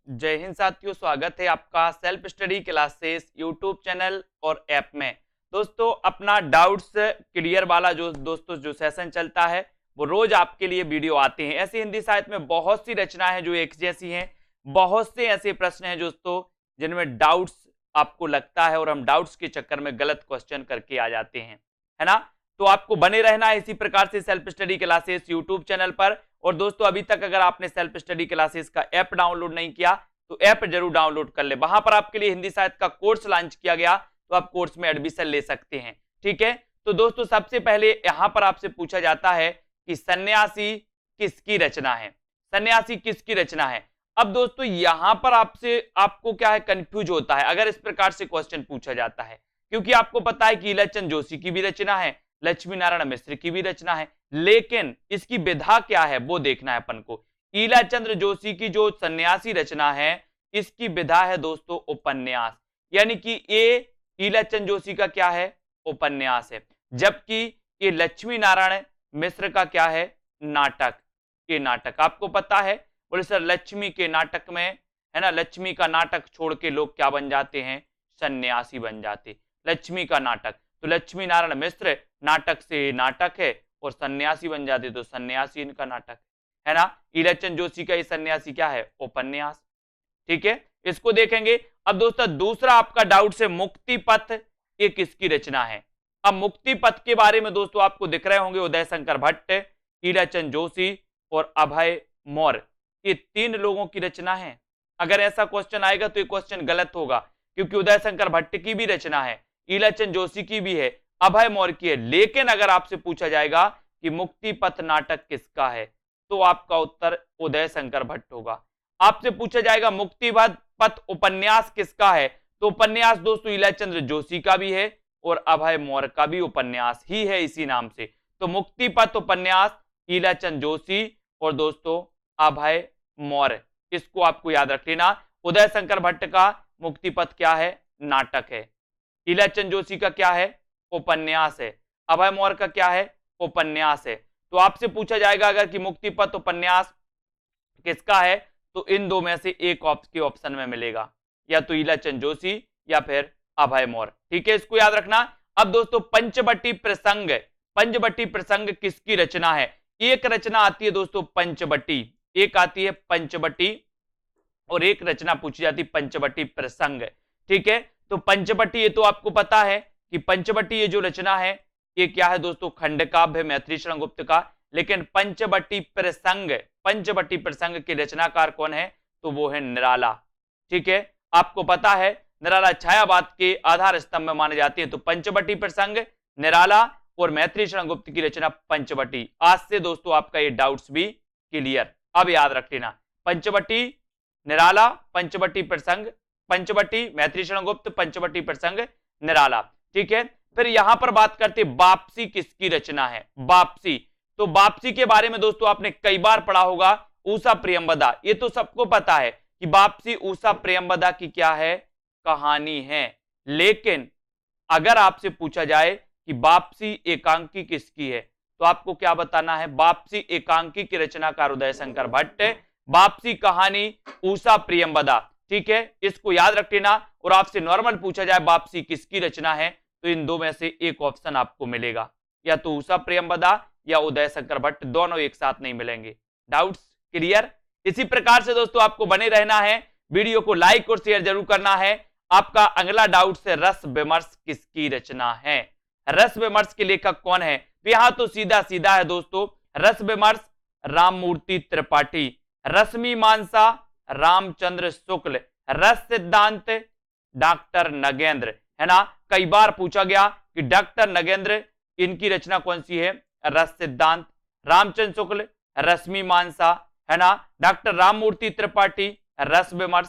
जय हिंद साथियों, स्वागत है आपका self study classes YouTube channel और ऐप में। दोस्तों, अपना डाउट्स क्लियर वाला जो सेशन चलता है वो रोज आपके लिए वीडियो आते हैं। ऐसे हिंदी साहित्य में बहुत सी रचनाएं हैं जो एक जैसी हैं, बहुत से ऐसे प्रश्न हैं दोस्तों जिनमें डाउट्स आपको लगता है और हम डाउट्स के चक्कर में गलत क्वेश्चन करके आ जाते हैं, है ना। तो आपको बने रहना है इसी प्रकार से self study classes YouTube channel पर। और दोस्तों, अभी तक अगर आपने सेल्फ स्टडी क्लासेस का ऐप डाउनलोड नहीं किया तो ऐप जरूर डाउनलोड कर ले। वहां पर आपके लिए हिंदी साहित्य का कोर्स लॉन्च किया गया, तो आप कोर्स में एडमिशन ले सकते हैं। ठीक है, तो दोस्तों सबसे पहले यहां पर आपसे पूछा जाता है कि सन्यासी किसकी रचना है। सन्यासी किसकी रचना है। अब दोस्तों यहां पर आपको क्या है, कंफ्यूज होता है अगर इस प्रकार से क्वेश्चन पूछा जाता है, क्योंकि आपको पता है कि ईलाचंद जोशी की भी रचना है, लक्ष्मी नारायण मिश्र की भी रचना है, लेकिन इसकी विधा क्या है वो देखना है अपन को। ईलाचंद जोशी की जो सन्यासी रचना है इसकी विधा है दोस्तों उपन्यास, यानी कि ये ईलाचंद जोशी का क्या है, उपन्यास है। जबकि ये लक्ष्मी नारायण मिश्र का क्या है, नाटक। ये नाटक आपको पता है, बोले सर लक्ष्मी के नाटक में, है ना, लक्ष्मी का नाटक छोड़ के लोग क्या बन जाते हैं, सन्यासी बन जाते। लक्ष्मी का नाटक, तो लक्ष्मी नारायण मिश्र नाटक से नाटक है और सन्यासी बन जाते, तो सन्यासी इनका नाटक है ना। ईलाचंद जोशी का ये सन्यासी क्या है, उपन्यास। ठीक है, इसको देखेंगे। अब दोस्तों दूसरा आपका डाउट है मुक्ति पथ, ये किसकी रचना है। अब मुक्ति पथ के बारे में दोस्तों आपको दिख रहे होंगे उदय शंकर भट्ट, ईलाचंद जोशी और अभय मौर्य, ये तीन लोगों की रचना है। अगर ऐसा क्वेश्चन आएगा तो ये क्वेश्चन गलत होगा, क्योंकि उदय शंकर भट्ट की भी रचना है, ईलाचंद जोशी की भी है, अभय मौर्य की है। लेकिन अगर आपसे पूछा जाएगा कि मुक्ति पथ नाटक किसका है, तो आपका उत्तर उदय शंकर भट्ट होगा। आपसे पूछा जाएगा मुक्ति पथ उपन्यास किसका है, तो उपन्यास दोस्तों ईलाचंद जोशी का भी है और अभय मौर्य का भी उपन्यास ही है इसी नाम से। तो मुक्ति पथ उपन्यास ईलाचंद जोशी और दोस्तों अभय मौर्य, इसको आपको याद रख लेना। उदय शंकर भट्ट का मुक्ति पथ क्या है, नाटक है। ईलाचंद जोशी का क्या है, उपन्यास है। अभय मौर्य का क्या है, उपन्यास है। तो आपसे पूछा जाएगा अगर कि मुक्ति पथ उपन्यास किसका है, तो इन दो में से एक के ऑप्शन में मिलेगा, या तो ईलाचंद जोशी या फिर अभय मौर्य। ठीक है, इसको याद रखना। अब दोस्तों पंचवटी प्रसंग, पंचवटी प्रसंग किसकी रचना है। एक रचना आती है दोस्तों पंचवटी, एक आती है पंचवटी और एक रचना पूछी जाती है पंचवटी प्रसंग। ठीक है, तो पंचवटी ये तो आपको पता है कि पंचवटी ये जो रचना है ये क्या है दोस्तों, खंडकाव्य मैथिली शरण गुप्त का। लेकिन पंचवटी प्रसंग, पंचवटी प्रसंग के रचनाकार कौन है, तो वो है निराला। ठीक है, आपको पता है निराला छायावाद के आधार स्तंभ में माने जाते हैं। तो पंचवटी प्रसंग निराला और मैथिली शरण गुप्त की रचना पंचवटी। आज से दोस्तों आपका ये डाउट्स भी क्लियर, अब याद रख लेना। पंचवटी निराला, पंचवटी प्रसंग, पंचवटी मैथिली शरण गुप्त, पंचवटी प्रसंग निराला। ठीक है, फिर यहां पर बात करते वापसी किसकी रचना है। वापसी, तो वापसी के बारे में दोस्तों आपने कई बार पढ़ा होगा, ऊषा प्रियंवदा। ये तो सबको पता है कि वापसी ऊषा प्रियंवदा की क्या है, कहानी है। लेकिन अगर आपसे पूछा जाए कि वापसी एकांकी किसकी है, तो आपको क्या बताना है, वापसी एकांकी की रचनाकार उदय शंकर भट्ट, वापसी कहानी ऊषा प्रियंवदा। ठीक है, इसको याद रख लेना। और आपसे नॉर्मल पूछा जाए वापसी किसकी रचना है, तो इन दो में से एक ऑप्शन आपको मिलेगा, या तो ऊषा प्रियंवदा या उदय शंकर भट्ट, दोनों एक साथ नहीं मिलेंगे। Doubts clear. इसी प्रकार से दोस्तों आपको बने रहना है, वीडियो को लाइक और शेयर जरूर करना है। आपका अगला डाउट है रस विमर्श किसकी रचना है। रस विमर्श के लेखक कौन है, तो यहां तो सीधा सीधा है दोस्तों, रस विमर्श राममूर्ति त्रिपाठी, रश्मि मानसा रामचंद्र शुक्ल, रस सिद्धांत डॉक्टर नगेंद्र, है ना। कई बार पूछा गया कि डॉक्टर नगेंद्र इनकी रचना कौन सी है, रस सिद्धांत, रामचंद्र शुक्ल रश्मि मानसा, है ना, डॉक्टर राममूर्ति त्रिपाठी रस विमर्श।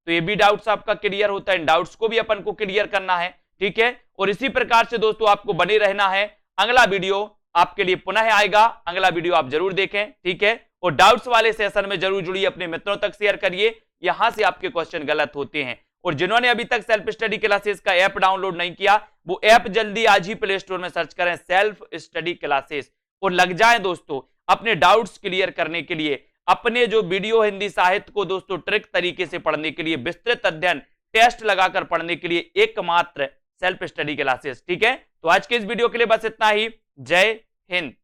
तो ये भी डाउट्स आपका क्लियर होता है, इन डाउट्स को भी अपन को क्लियर करना है। ठीक है, और इसी प्रकार से दोस्तों आपको बने रहना है। अगला वीडियो आपके लिए पुनः आएगा, अगला वीडियो आप जरूर देखें। ठीक है, और डाउट्स वाले सेशन में जरूर जुड़िए, अपने मित्रों तक शेयर करिए, यहां से आपके क्वेश्चन गलत होते हैं। और जिन्होंने अभी तक सेल्फ स्टडी क्लासेस का ऐप डाउनलोड नहीं किया, वो ऐप जल्दी आज ही प्ले स्टोर में सर्च करें सेल्फ स्टडी क्लासेस और लग जाए दोस्तों अपने डाउट्स क्लियर करने के लिए। अपने जो वीडियो हिंदी साहित्य को दोस्तों ट्रिक तरीके से पढ़ने के लिए, विस्तृत अध्ययन, टेस्ट लगाकर पढ़ने के लिए एकमात्र सेल्फ स्टडी क्लासेस। ठीक है, तो आज के इस वीडियो के लिए बस इतना ही। जय हिंद।